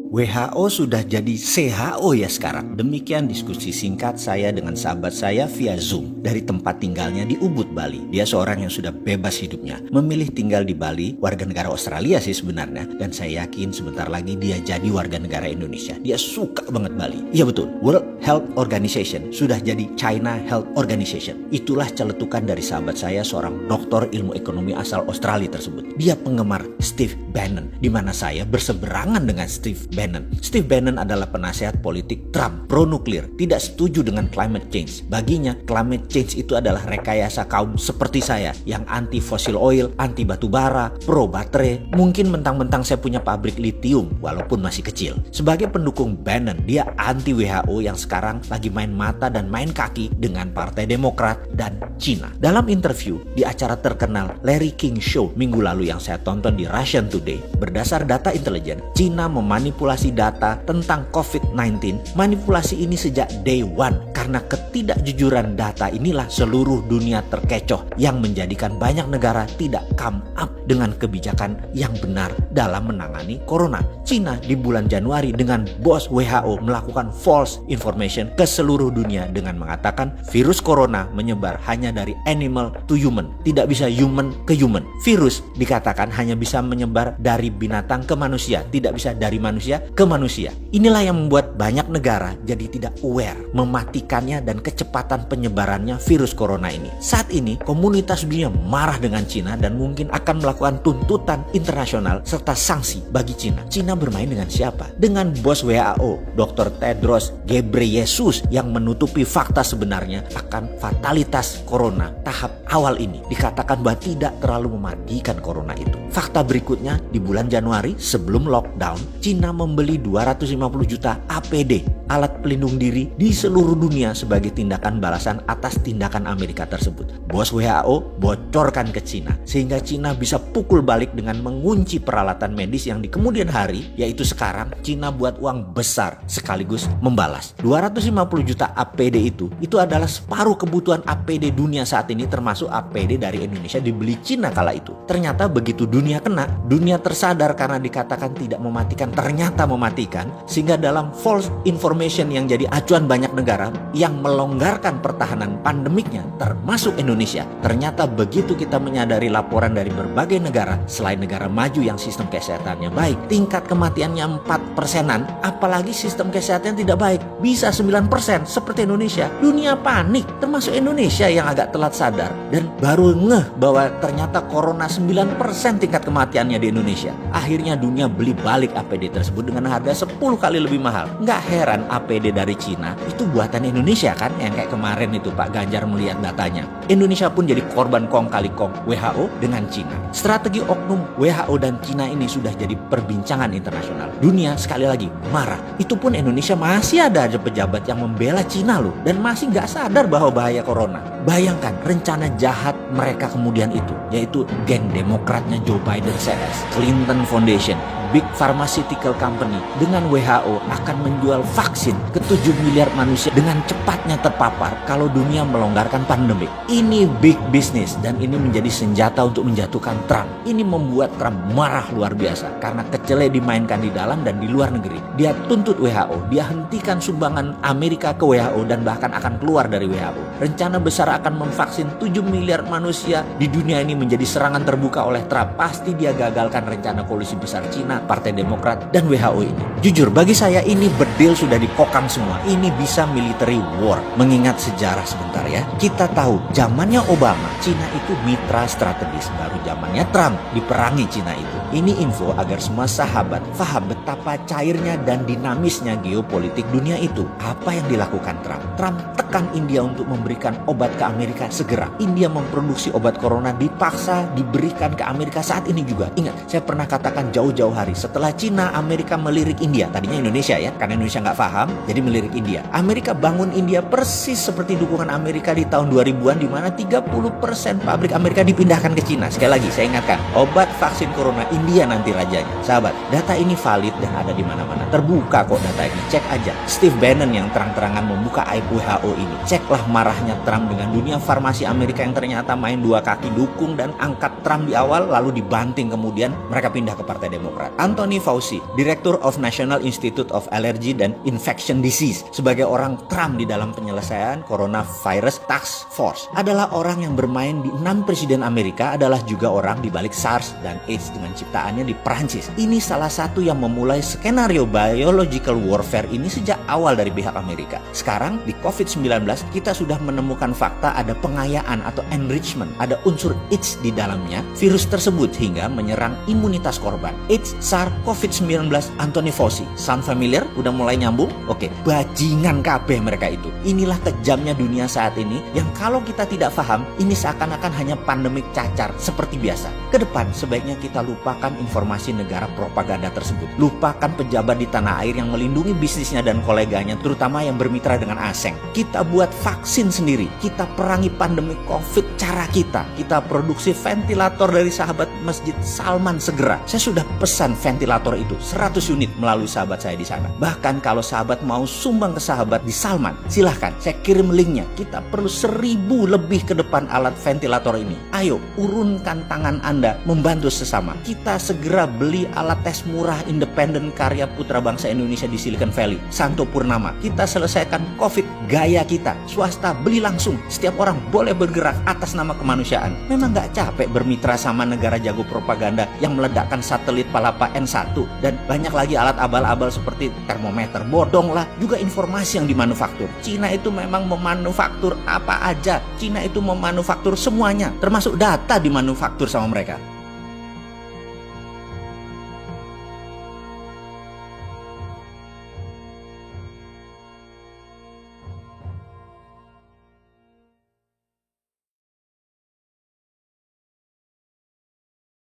WHO sudah jadi CHO ya sekarang. Demikian diskusi singkat saya dengan sahabat saya via Zoom dari tempat tinggalnya di Ubud, Bali. Dia seorang yang sudah bebas hidupnya, memilih tinggal di Bali, warga negara Australia sih sebenarnya. Dan saya yakin sebentar lagi dia jadi warga negara Indonesia. Dia suka banget Bali. Iya betul, World Health Organization sudah jadi China Health Organization. Itulah celetukan dari sahabat saya, seorang doktor ilmu ekonomi asal Australia tersebut. Dia penggemar Steve Bannon, di mana saya berseberangan dengan Steve Bannon. Steve Bannon adalah penasihat politik Trump, pro nuklir, tidak setuju dengan climate change. Baginya, climate change itu adalah rekayasa kaum seperti saya yang anti fossil oil, anti batu bara, pro baterai. Mungkin mentang-mentang saya punya pabrik lithium walaupun masih kecil. Sebagai pendukung Bannon, dia anti WHO yang sekarang lagi main mata dan main kaki dengan Partai Demokrat dan Cina. Dalam interview di acara terkenal Larry King Show minggu lalu yang saya tonton di Russian Today, berdasar data intelijen, Cina memanipulasi data tentang COVID-19. Manipulasi ini sejak day one, karena ketidakjujuran data inilah seluruh dunia terkecoh yang menjadikan banyak negara tidak come up dengan kebijakan yang benar dalam menangani corona. Cina di bulan Januari dengan bos WHO melakukan false information ke seluruh dunia dengan mengatakan virus corona menyebar hanya dari animal to human, tidak bisa human ke human. Virus dikatakan hanya bisa menyebar dari binatang ke manusia, tidak bisa dari manusia ke manusia. Inilah yang membuat banyak negara jadi tidak aware mematikannya dan kecepatan penyebarannya virus corona ini. Saat ini komunitas dunia marah dengan Cina dan mungkin akan melakukan tuntutan internasional serta sanksi bagi Cina. Cina bermain dengan siapa? Dengan bos WHO, Dr. Tedros Ghebreyesus, yang menutupi fakta sebenarnya akan fatalitas corona tahap awal ini. Dikatakan bahwa tidak terlalu mematikan corona itu. Fakta berikutnya, di bulan Januari sebelum lockdown, Cina membeli 250 juta APD, alat pelindung diri, di seluruh dunia sebagai tindakan balasan atas tindakan Amerika tersebut. Bos WHO bocorkan ke Cina, sehingga Cina bisa pukul balik dengan mengunci peralatan medis yang di kemudian hari, yaitu sekarang Cina buat uang besar sekaligus membalas. 250 juta APD itu adalah separuh kebutuhan APD dunia saat ini, termasuk APD dari Indonesia dibeli Cina kala itu. Ternyata begitu dunia kena, dunia tersadar karena dikatakan tidak mematikan, ternyata mematikan, sehingga dalam false information yang jadi acuan banyak negara yang melonggarkan pertahanan pandemiknya, termasuk Indonesia. Ternyata begitu kita menyadari laporan dari berbagai negara, selain negara maju yang sistem kesehatannya baik, tingkat kematiannya 4%-an, apalagi sistem kesehatan tidak baik, bisa 9% seperti Indonesia. Dunia panik, termasuk Indonesia yang agak telat sadar dan baru ngeh bahwa ternyata corona 9% tingkat kematiannya di Indonesia. Akhirnya dunia beli balik APD tersebut dengan harga 10 kali lebih mahal. Nggak heran APD dari Cina itu buatan Indonesia kan, yang kayak kemarin itu Pak Ganjar melihat datanya. Indonesia pun jadi korban kong kali kong WHO dengan Cina. Strategi oknum WHO dan Cina ini sudah jadi perbincangan internasional. Dunia sekali lagi marah. Itu pun Indonesia masih ada aja pejabat yang membela Cina loh, dan masih nggak sadar bahwa bahaya corona. Bayangkan rencana jahat mereka kemudian itu, yaitu geng demokratnya Joe Biden CS, Clinton Foundation, big pharmaceutical company dengan WHO akan menjual vaksin ke 7 miliar manusia dengan cepatnya terpapar kalau dunia melonggarkan pandemik. Ini big business dan ini menjadi senjata untuk menjatuhkan Trump. Ini membuat Trump marah luar biasa karena kecele dimainkan di dalam dan di luar negeri. Dia tuntut WHO, dia hentikan sumbangan Amerika ke WHO dan bahkan akan keluar dari WHO. Rencana besar akan memvaksin 7 miliar manusia di dunia ini menjadi serangan terbuka oleh Trump. Pasti dia gagalkan rencana koalisi besar Cina, Partai Demokrat, dan WHO ini. Jujur, bagi saya ini bedil sudah dikokang semua. Ini bisa military war. Mengingat sejarah sebentar ya. Kita tahu, zamannya Obama, Cina itu mitra strategis. Baru zamannya Trump, diperangi Cina itu. Ini info agar semua sahabat paham betapa cairnya dan dinamisnya geopolitik dunia itu. Apa yang dilakukan Trump? Trump tekan India untuk memberikan obat ke Amerika segera. India memproduksi obat corona dipaksa diberikan ke Amerika saat ini juga. Ingat, saya pernah katakan jauh-jauh hari setelah Cina, Amerika melirik India. Tadinya Indonesia ya, karena Indonesia nggak paham, jadi melirik India. Amerika bangun India persis seperti dukungan Amerika di tahun 2000-an, di mana 30% pabrik Amerika dipindahkan ke Cina. Sekali lagi, saya ingatkan, obat vaksin corona India nanti rajanya. Sahabat, data ini valid dan ada di mana-mana. Terbuka kok data ini, cek aja. Steve Bannon yang terang-terangan membuka aib WHO ini. Ceklah marahnya Trump dengan dunia farmasi Amerika yang ternyata main dua kaki dukung dan angkat Trump di awal, lalu dibanting kemudian mereka pindah ke Partai Demokrat. Anthony Fauci, Director of National Institute of Allergy and Infection Disease, sebagai orang Trump di dalam penyelesaian Coronavirus Task Force, adalah orang yang bermain di 6 presiden Amerika, adalah juga orang di balik SARS dan AIDS dengan ciptaannya di Perancis. Ini salah satu yang memulai skenario biological warfare ini sejak awal dari pihak Amerika. Sekarang di COVID-19 kita sudah menemukan fakta ada pengayaan atau enrichment, ada unsur AIDS di dalamnya virus tersebut hingga menyerang imunitas korban. AIDS, SARS, COVID-19, Anthony Fauci. Sound familiar? Udah mulai nyambung? Oke, bajingan kabeh mereka itu. Inilah kejamnya dunia saat ini yang kalau kita tidak paham, ini seakan-akan hanya pandemik cacar seperti biasa. Kedepan sebaiknya kita lupakan informasi negara propaganda tersebut. Lupakan pejabat di tanah air yang melindungi bisnisnya dan koleganya, terutama yang bermitra dengan asing. Kita buat vaksin sendiri. Kita perangi pandemi COVID cara kita. Kita produksi ventilator dari sahabat Masjid Salman segera. Saya sudah pesan ventilator itu 100 unit melalui sahabat saya di sana. Bahkan kalau sahabat mau sumbang ke sahabat di Salman, silahkan saya kirim linknya. Kita perlu 1000 lebih ke depan alat ventilator ini. Ayo urunkan tangan Anda membantu sesama. Kita segera beli alat tes murah independen karya putra bangsa Indonesia di Silicon Valley, Santo Purnama. Kita selesaikan COVID gaya kita. Swasta beli langsung. Setiap orang boleh bergerak atas nama kemanusiaan. Memang gak capek bermitra sama negara jago propaganda yang meledakkan satelit Palapa N1 dan banyak lagi alat abal-abal seperti termometer. Bodong lah, juga informasi yang dimanufaktur. Cina itu memang memanufaktur apa aja. Cina itu memanufaktur semuanya, termasuk data dimanufaktur sama mereka.